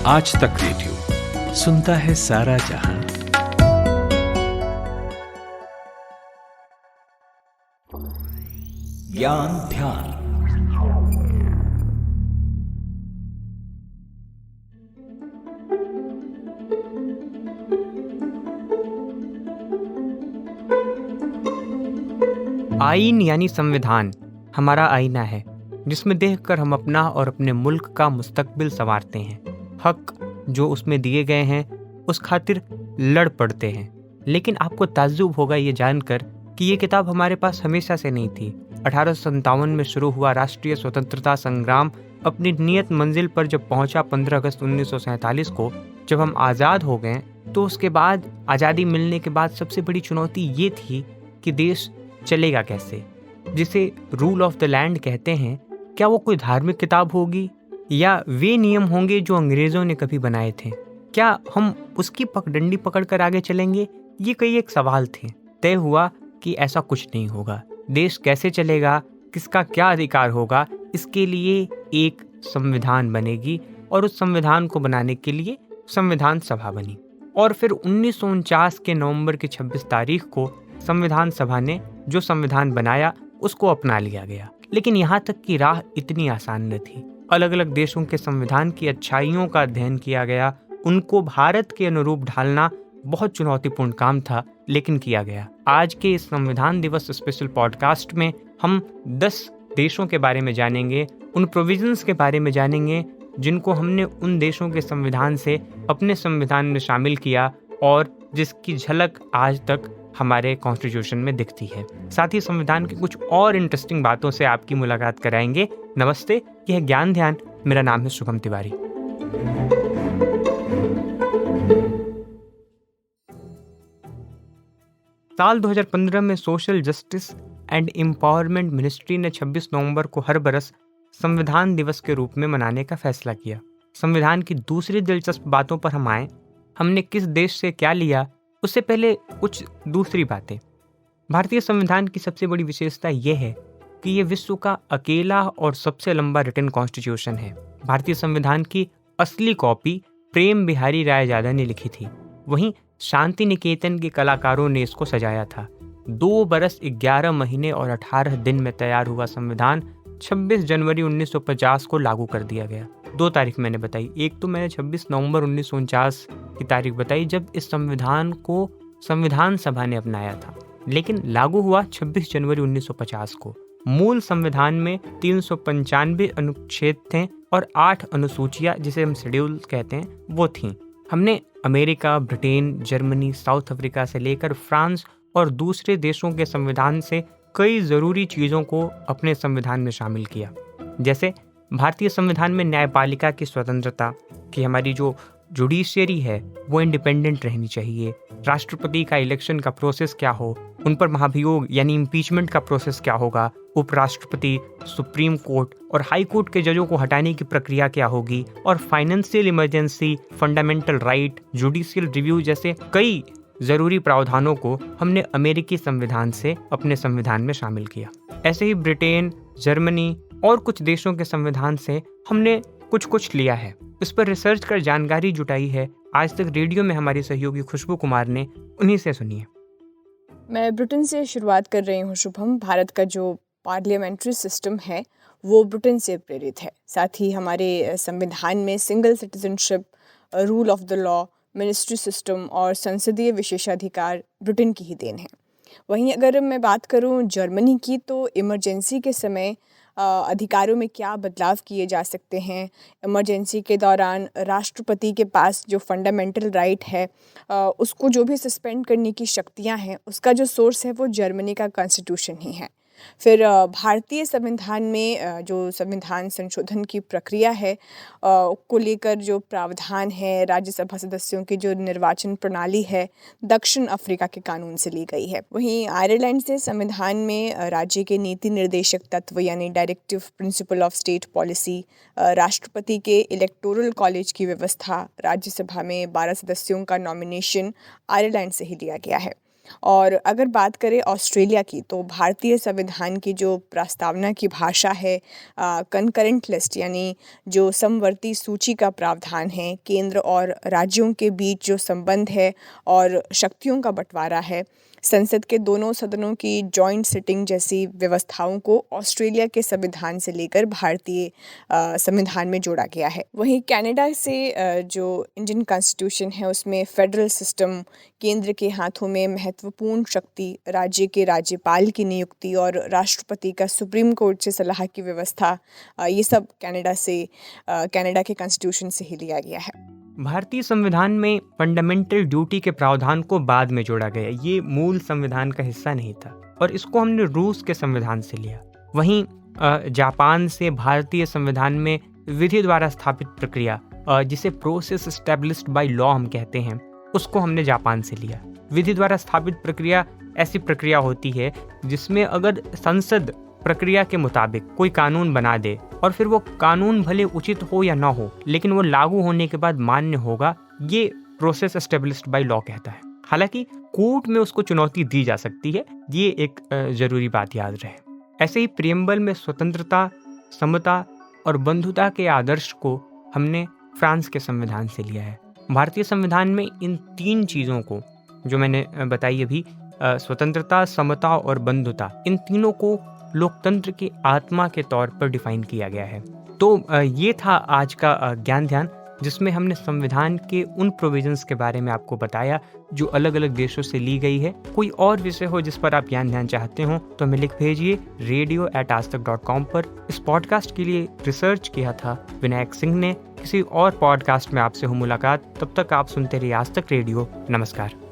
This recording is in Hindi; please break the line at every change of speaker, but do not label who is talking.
आज तक रेडियो सुनता है सारा जहां। ज्ञान ध्यान।
आईन यानी संविधान हमारा आईना है, जिसमें देखकर हम अपना और अपने मुल्क का मुस्तकबिल संवारते हैं। हक जो उसमें दिए गए हैं उस खातिर लड़ पड़ते हैं। लेकिन आपको ताज्जुब होगा ये जानकर कि ये किताब हमारे पास हमेशा से नहीं थी। 1857 में शुरू हुआ राष्ट्रीय स्वतंत्रता संग्राम अपनी नियत मंजिल पर जब पहुंचा 15 अगस्त 1947 को, जब हम आज़ाद हो गए, तो उसके बाद आज़ादी मिलने के बाद सबसे बड़ी चुनौती ये थी कि देश चलेगा कैसे, जिसे रूल ऑफ द लैंड कहते हैं। क्या वो कोई धार्मिक किताब होगी या वे नियम होंगे जो अंग्रेजों ने कभी बनाए थे? क्या हम उसकी पगडंडी पकड़कर आगे चलेंगे? ये कई एक सवाल थे। तय हुआ कि ऐसा कुछ नहीं होगा। देश कैसे चलेगा, किसका क्या अधिकार होगा, इसके लिए एक संविधान बनेगी और उस संविधान को बनाने के लिए संविधान सभा बनी। और फिर 1949 के नवंबर की 26 तारीख को संविधान सभा ने जो संविधान बनाया उसको अपना लिया गया। लेकिन यहाँ तक की राह इतनी आसान न थी। अलग अलग देशों के संविधान की अच्छाइयों का अध्ययन किया गया, उनको भारत के अनुरूप ढालना बहुत चुनौतीपूर्ण काम था, लेकिन किया गया। आज के इस संविधान दिवस स्पेशल पॉडकास्ट में हम 10 देशों के बारे में जानेंगे, उन प्रोविजंस के बारे में जानेंगे जिनको हमने उन देशों के संविधान से अपने संविधान में शामिल किया और जिसकी झलक आज तक हमारे कॉन्स्टिट्यूशन में दिखती है। साथ ही संविधान की कुछ और इंटरेस्टिंग बातों से आपकी मुलाकात कराएंगे। नमस्ते, यह है ज्ञान ध्यान। मेरा नाम है शुभम तिवारी। साल 2015 में social justice and empowerment ministry ने 26 नवंबर को हर बरस संविधान दिवस के रूप में मनाने का फैसला किया। संविधान की दूसरी दिलचस्प बातों पर हम आए। हमने किस देश से क्या लिया, उससे पहले कुछ दूसरी बातें। भारतीय संविधान की सबसे बड़ी विशेषता यह है कि यह विश्व का अकेला और सबसे लंबा रिटन कॉन्स्टिट्यूशन है। भारतीय संविधान की असली कॉपी प्रेम बिहारी रायजादा ने लिखी थी। वहीं शांति निकेतन के कलाकारों ने इसको सजाया था। 2 बरस 11 महीने और 18 दिन में तैयार हुआ संविधान 26 जनवरी 1950 को लागू कर दिया गया। 2 तारीख मैंने बताई। एक तो मैंने 26 नवंबर 1949 की तारीख बताई, जब इस संविधान को संविधान सभा ने अपनाया था, लेकिन लागू हुआ 26 जनवरी 1950 को। मूल संविधान में 395 अनुच्छेद थे और 8 अनुसूचियां, जिसे हम शेड्यूल कहते हैं, वो थीं। हमने America, Britain, Germany, south Africa से लेकर फ्रांस और दूसरे देशों के संविधान से कई ज़रूरी चीज़ों को अपने संविधान में शामिल किया। जैसे भारतीय संविधान में न्यायपालिका की स्वतंत्रता, कि हमारी जो जुडिशियरी है वो इंडिपेंडेंट रहनी चाहिए। राष्ट्रपति का इलेक्शन का प्रोसेस क्या हो, उन पर महाभियोग यानी इम्पीचमेंट का प्रोसेस क्या होगा, उपराष्ट्रपति, सुप्रीम कोर्ट और हाई कोर्ट के जजों को हटाने की प्रक्रिया क्या होगी, और financial emergency, fundamental right, judicial review जैसे कई जरूरी प्रावधानों को हमने अमेरिकी संविधान से अपने संविधान में शामिल किया। ऐसे ही ब्रिटेन, जर्मनी और कुछ देशों के संविधान से हमने कुछ लिया है। इस पर रिसर्च कर जानकारी जुटाई है। आज तक रेडियो में हमारी सहयोगी खुशबू कुमार ने, उन्हीं से सुनिए।
मैं ब्रिटेन से शुरुआत कर रही हूँ शुभम। भारत का जो पार्लियामेंट्री सिस्टम है वो ब्रिटेन से प्रेरित है। साथ ही हमारे संविधान में single citizenship, rule of the law, ministry system और संसदीय विशेषाधिकार ब्रिटेन की ही देन है। वहीं अगर मैं बात करूं जर्मनी की, तो इमरजेंसी के समय अधिकारों में क्या बदलाव किए जा सकते हैं। इमरजेंसी के दौरान राष्ट्रपति के पास जो फंडामेंटल राइट है उसको जो भी सस्पेंड करने की शक्तियां हैं, उसका जो सोर्स है वो जर्मनी का कॉन्स्टिट्यूशन ही है। फिर भारतीय संविधान में जो संविधान संशोधन की प्रक्रिया है को लेकर जो प्रावधान है, राज्यसभा सदस्यों की जो निर्वाचन प्रणाली है, दक्षिण अफ्रीका के कानून से ली गई है। वहीं आयरलैंड से संविधान में राज्य के नीति निर्देशक तत्व यानी directive principle of state policy, राष्ट्रपति के इलेक्टोरल कॉलेज की व्यवस्था, राज्यसभा में 12 सदस्यों का नॉमिनेशन आयरलैंड से ही लिया गया है। और अगर बात करें ऑस्ट्रेलिया की, तो भारतीय संविधान की जो प्रस्तावना की भाषा है, कंकरेंट लिस्ट यानी जो समवर्ती सूची का प्रावधान है, केंद्र और राज्यों के बीच जो संबंध है और शक्तियों का बंटवारा है, संसद के दोनों सदनों की जॉइंट सिटिंग जैसी व्यवस्थाओं को ऑस्ट्रेलिया के संविधान से लेकर भारतीय संविधान में जोड़ा गया है। वहीं कनाडा से जो इंडियन कॉन्स्टिट्यूशन है उसमें फेडरल सिस्टम, केंद्र के हाथों में महत्वपूर्ण शक्ति, राज्य के राज्यपाल की नियुक्ति और राष्ट्रपति का सुप्रीम कोर्ट से सलाह की व्यवस्था, ये सब कनाडा के कॉन्स्टिट्यूशन से ही लिया गया है।
भारतीय संविधान में फंडामेंटल ड्यूटी के प्रावधान को बाद में जोड़ा गया, ये मूल संविधान का हिस्सा नहीं था और इसको हमने रूस के संविधान से लिया। वहीं जापान से भारतीय संविधान में विधि द्वारा स्थापित प्रक्रिया, जिसे प्रोसेस एस्टेब्लिश्ड बाय लॉ हम कहते हैं, उसको हमने जापान से लिया। विधि द्वारा स्थापित प्रक्रिया ऐसी प्रक्रिया होती है जिसमें अगर संसद प्रक्रिया के मुताबिक कोई कानून बना दे और फिर वो कानून भले उचित हो या ना हो, लेकिन वो लागू होने के बाद मान्य होगा, ये प्रोसेस एस्टेब्लिश्ड बाय लॉ कहता है। हालांकि कोर्ट में उसको चुनौती दी जा सकती है, ये एक जरूरी बात याद रहे। ऐसे ही प्रियम्बल में स्वतंत्रता, समता और बंधुता के आदर्श को हमने फ्रांस के संविधान से लिया है। भारतीय संविधान में इन 3 चीज़ों को जो मैंने बताई अभी, स्वतंत्रता, समता और बंधुता, इन तीनों को लोकतंत्र की आत्मा के तौर पर डिफाइन किया गया है। तो ये था आज का ज्ञान ध्यान, जिसमें हमने संविधान के उन प्रोविजंस के बारे में आपको बताया जो अलग अलग देशों से ली गई है। कोई और विषय हो जिस पर आप ज्ञान ध्यान चाहते हो तो हमें लिख भेजिए radio@aajtak.com पर। इस पॉडकास्ट के लिए रिसर्च किया था विनायक सिंह ने। किसी और पॉडकास्ट में आपसे हो मुलाकात, तब तक आप सुनते रहिए आज तक रेडियो। नमस्कार।